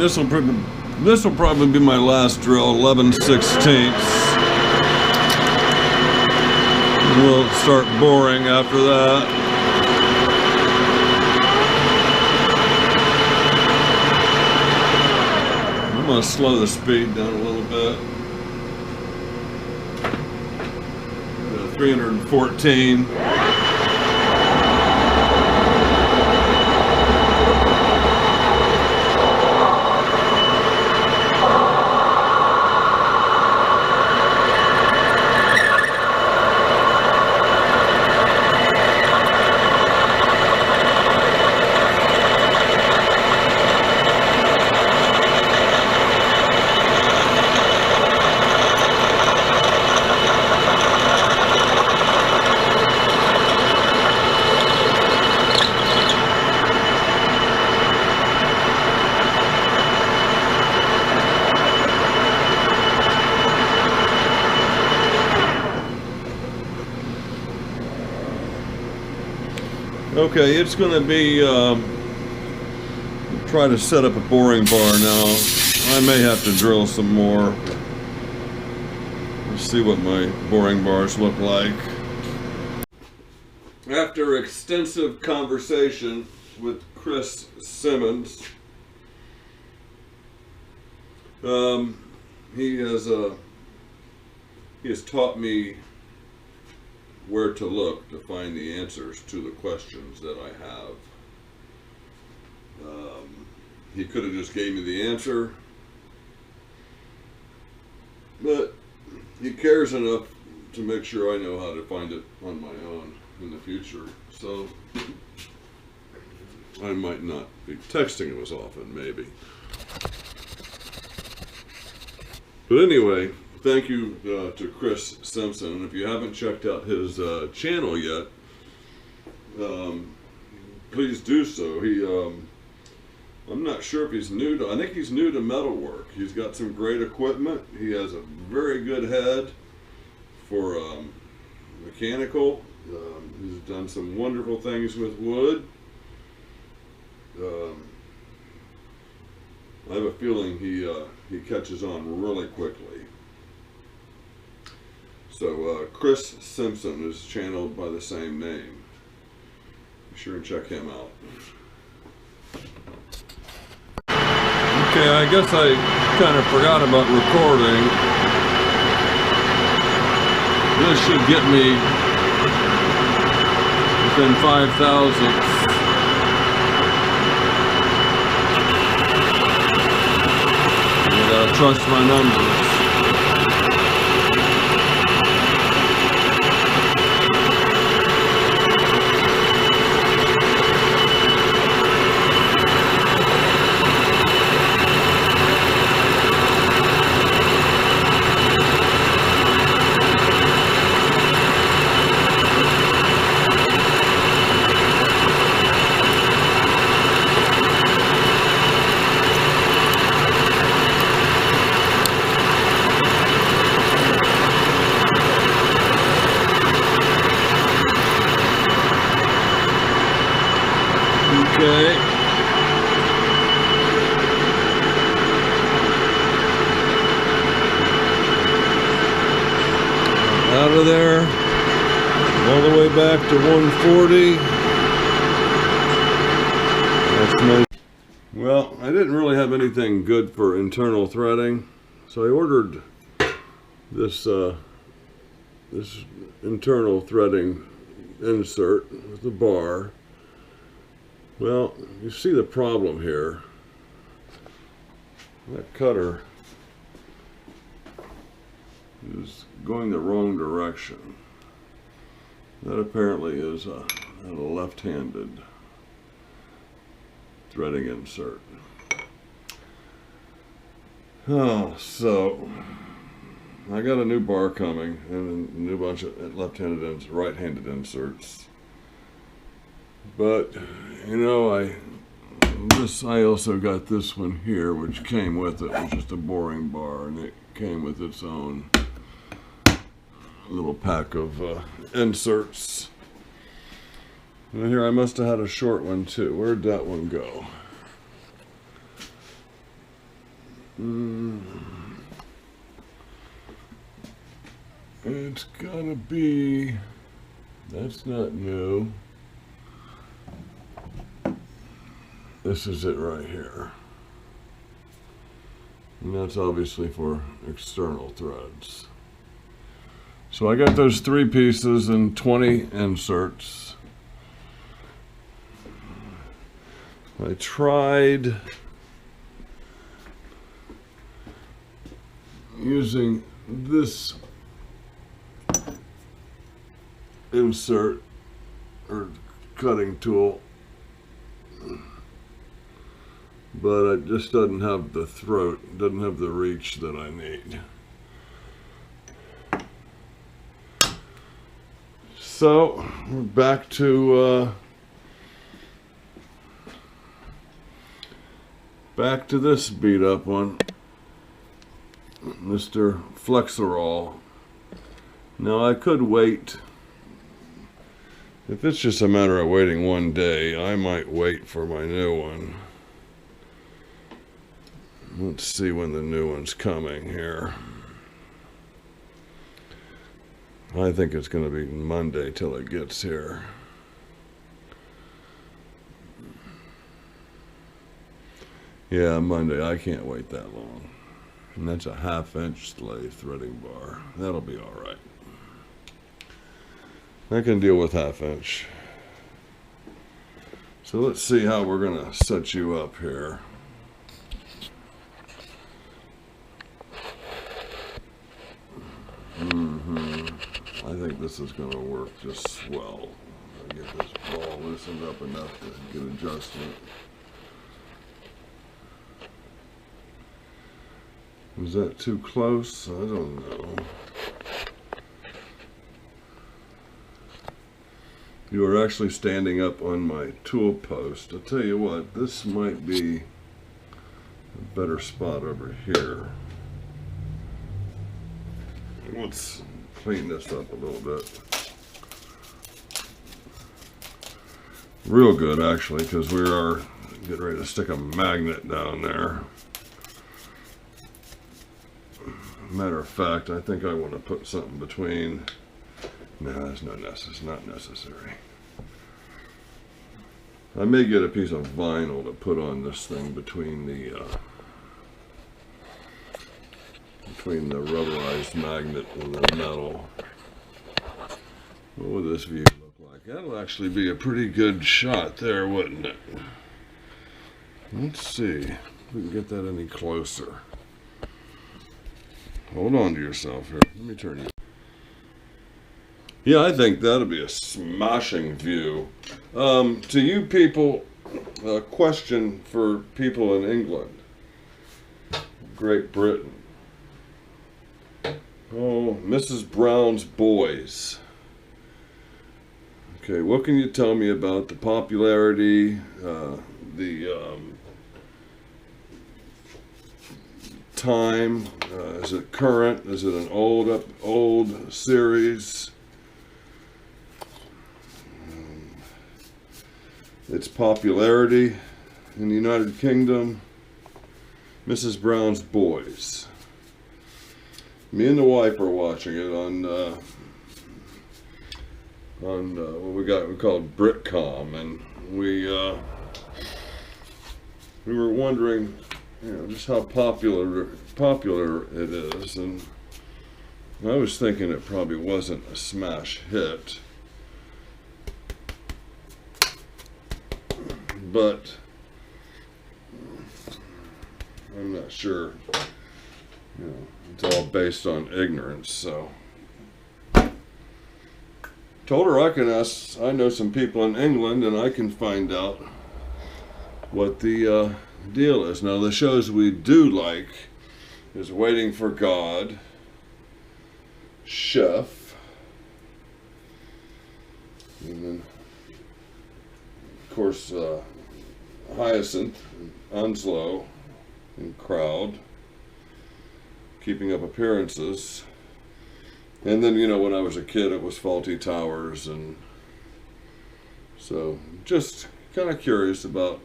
this will probably be my last drill, 11/16. We'll start boring after that. I'm going to slow the speed down a little bit. 314. Okay, it's going to be, try to set up a boring bar now. I may have to drill some more. Let's see what my boring bars look like. After extensive conversation with Chris Simmons, he has taught me where to look to find the answers to the questions that I have. He could have just gave me the answer, but he cares enough to make sure I know how to find it on my own in the future. So I might not be texting him as often, maybe. But anyway, thank you to Chris Simpson. And if you haven't checked out his channel yet, please do so. I'm not sure if he's new to, I think he's new to metalwork. He's got some great equipment. He has a very good head for mechanical. He's done some wonderful things with wood. I have a feeling he catches on really quickly. So Chris Simpson is channeled by the same name. Be sure and check him out. Okay, I guess I kind of forgot about recording. This should get me within 5,000. I gotta trust my numbers. Okay. Out of there, all the way back to 140. That's nice. Well, I didn't really have anything good for internal threading, so I ordered this this internal threading insert with the bar. Well, you see the problem here. That cutter is going the wrong direction. That apparently is a left-handed threading insert. Oh, so I got a new bar coming and a new bunch of left-handed, right-handed inserts. But you know, I also got this one here, which came with it. It was just a boring bar, and it came with its own little pack of inserts. And here I must have had a short one too. Where'd that one go? It's gotta be, that's not new. This is it right here. And that's obviously for external threads. So I got those 3 pieces and 20 inserts. I tried using this insert or cutting tool, but it just doesn't have the throat, doesn't have the reach that I need. So we're back to this beat up one, Mr. Flexerol. Now I could wait. If it's just a matter of waiting one day, I might wait for my new one. Let's see when the new one's coming here. I think it's going to be Monday till it gets here. Yeah, Monday. I can't wait that long. And that's a 1/2-inch slave threading bar. That'll be all right. I can deal with 1/2-inch. So let's see how we're going to set you up here. I think this is going to work just swell. I get this ball loosened up enough to get adjustment. Was that too close? I don't know. You are actually standing up on my tool post. I'll tell you what, this might be a better spot over here. Let's clean this up a little bit. Real good, actually, because we are getting ready to stick a magnet down there. Matter of fact, I think I want to put something between. No, that's not necessary. I may get a piece of vinyl to put on this thing between the rubberized magnet and the metal. What would this view look like? That'll actually be a pretty good shot there, wouldn't it? Let's see if we can get that any closer. Hold on to yourself here. Let me turn you. Yeah, I think that'll be a smashing view. To you people, a question for people in England, Great Britain. Oh, Mrs. Brown's Boys. Okay, what can you tell me about the popularity, time? Is it current? Is it an old series? Its popularity in the United Kingdom. Mrs. Brown's Boys. Me and the wife are watching it on what we called Britcom, and we were wondering, you know, just how popular it is, and I was thinking it probably wasn't a smash hit, but I'm not sure. You know, it's all based on ignorance, so. Told her I know some people in England and I can find out what the deal is. Now the shows we do like is Waiting for God, Chef, and then of course Hyacinth, Onslow, and Crowd, Keeping Up Appearances. And then, you know, when I was a kid, it was Faulty Towers, and so just kind of curious about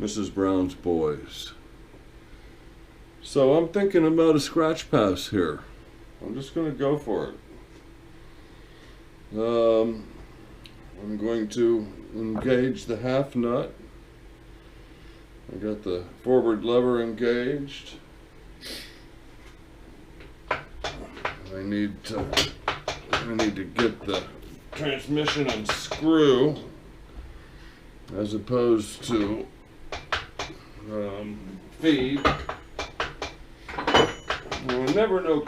Mrs. Brown's Boys. So I'm thinking about a scratch pass here. I'm just going to go for it. I'm going to engage the half nut. I got the forward lever engaged. I need to get the transmission and screw as opposed to feed. I never know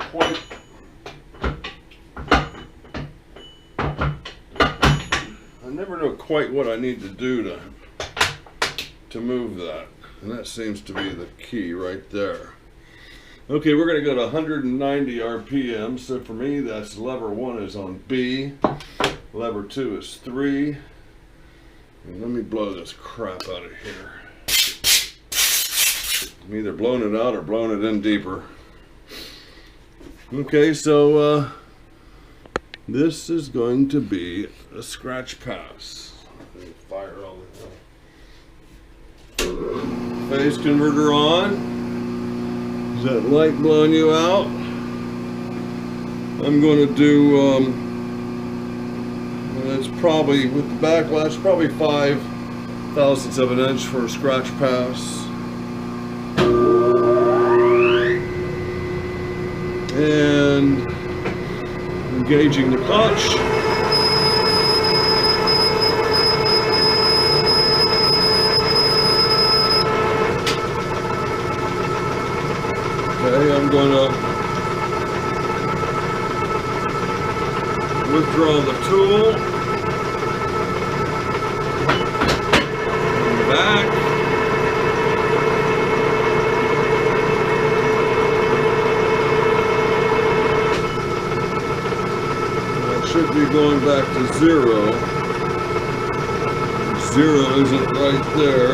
quite what I need to do to move that, and that seems to be the key right there. Okay, we're going to go to 190 RPM. So for me, that's lever 1 is on B, lever 2 is 3. And let me blow this crap out of here. I'm either blowing it out or blowing it in deeper. Okay, so this is going to be a scratch pass. Fire all the time. Phase converter on. Is that light blowing you out? I'm going to do, it's probably, with the backlash, probably 5 thousandths of an inch for a scratch pass. And engaging the clutch. Okay, I'm going to withdraw the tool. Back. Should be going back to 0. 0 isn't right there.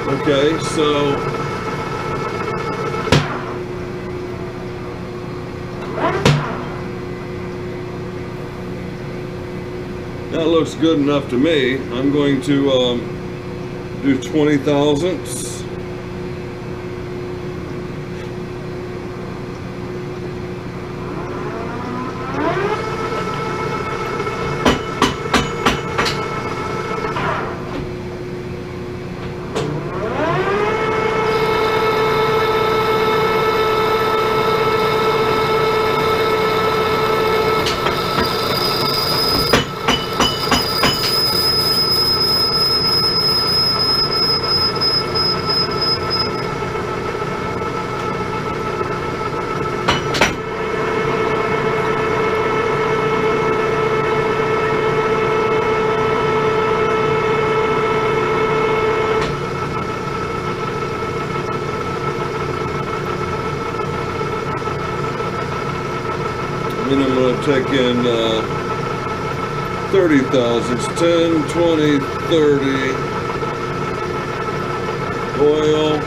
Okay, so that looks good enough to me. I'm going to do 20 thousandths. And I'm going to take in 30 thousandths, 10, 20, 30, oil.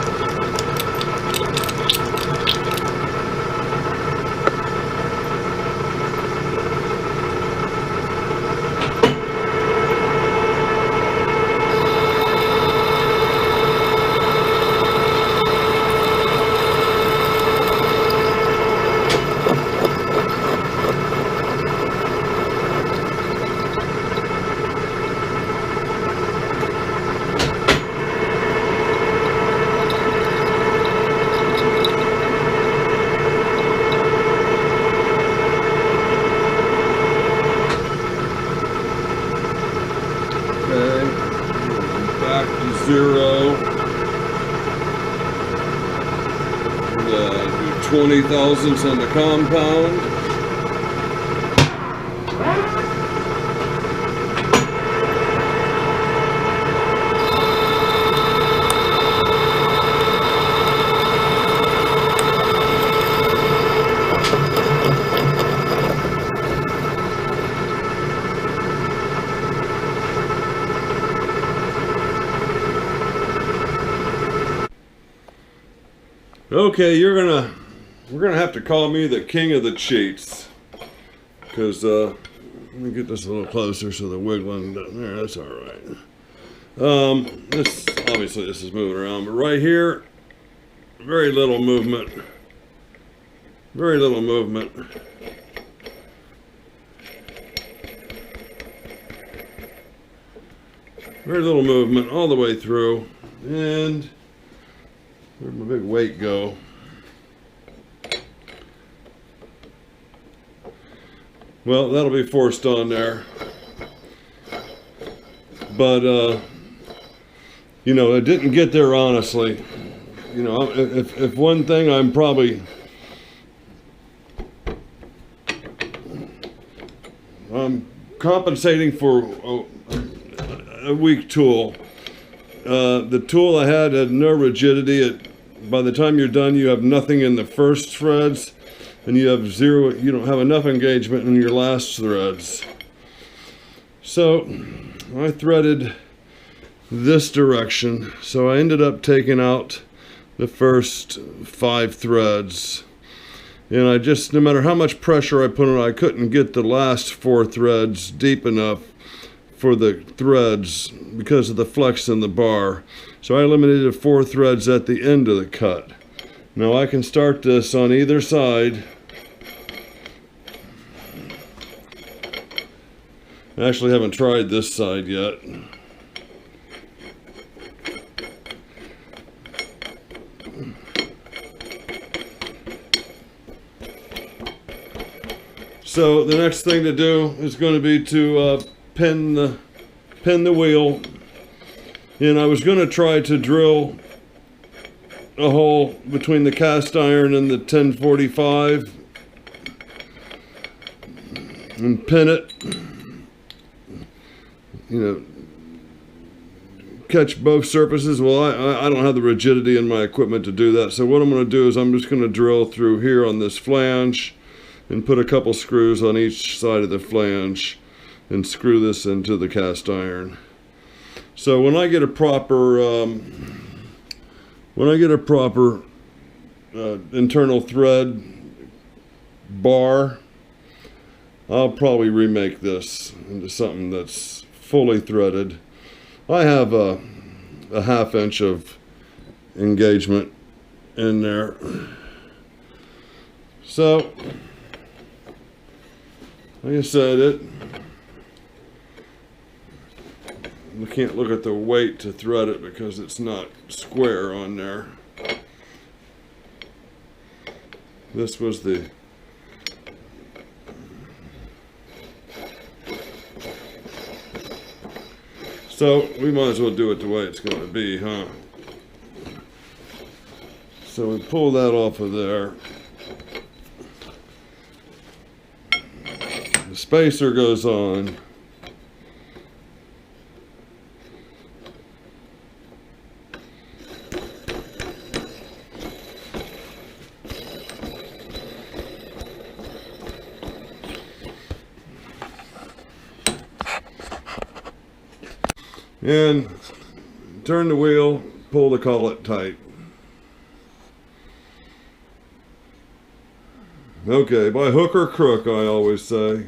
Back to 0. Do 20 thousandths on the compound. Okay, we're gonna have to call me the king of the cheats, because let me get this a little closer so the wiggling down there. That's all right. This obviously this is moving around, but right here, very little movement. Very little movement. Very little movement all the way through. And where'd my big weight go? Well, that'll be forced on there. But, you know, it didn't get there honestly. You know, if one thing I'm probably... I'm compensating for a weak tool. The tool I had no rigidity. By the time you're done, you have nothing in the first threads, and you have zero. You don't have enough engagement in your last threads. So I threaded this direction. So I ended up taking out the first 5 threads. And I just, no matter how much pressure I put on it, I couldn't get the last 4 threads deep enough for the threads because of the flex in the bar. So I eliminated 4 threads at the end of the cut. Now I can start this on either side. I actually haven't tried this side yet. So the next thing to do is going to be to pin the wheel, and I was going to try to drill a hole between the cast iron and the 1045 and pin it, you know, catch both surfaces. Well, I don't have the rigidity in my equipment to do that, so what I'm going to do is I'm just going to drill through here on this flange and put a couple screws on each side of the flange and screw this into the cast iron. So when I get a proper internal thread bar, I'll probably remake this into something that's fully threaded. I have a 1/2 inch of engagement in there. So like I said, you can't look at the weight to thread it because it's not square on there. This was the so we might as well do it the way it's going to be, huh? So we pull that off of there. The spacer goes on. And turn the wheel, pull the collet tight. Okay, by hook or crook, I always say.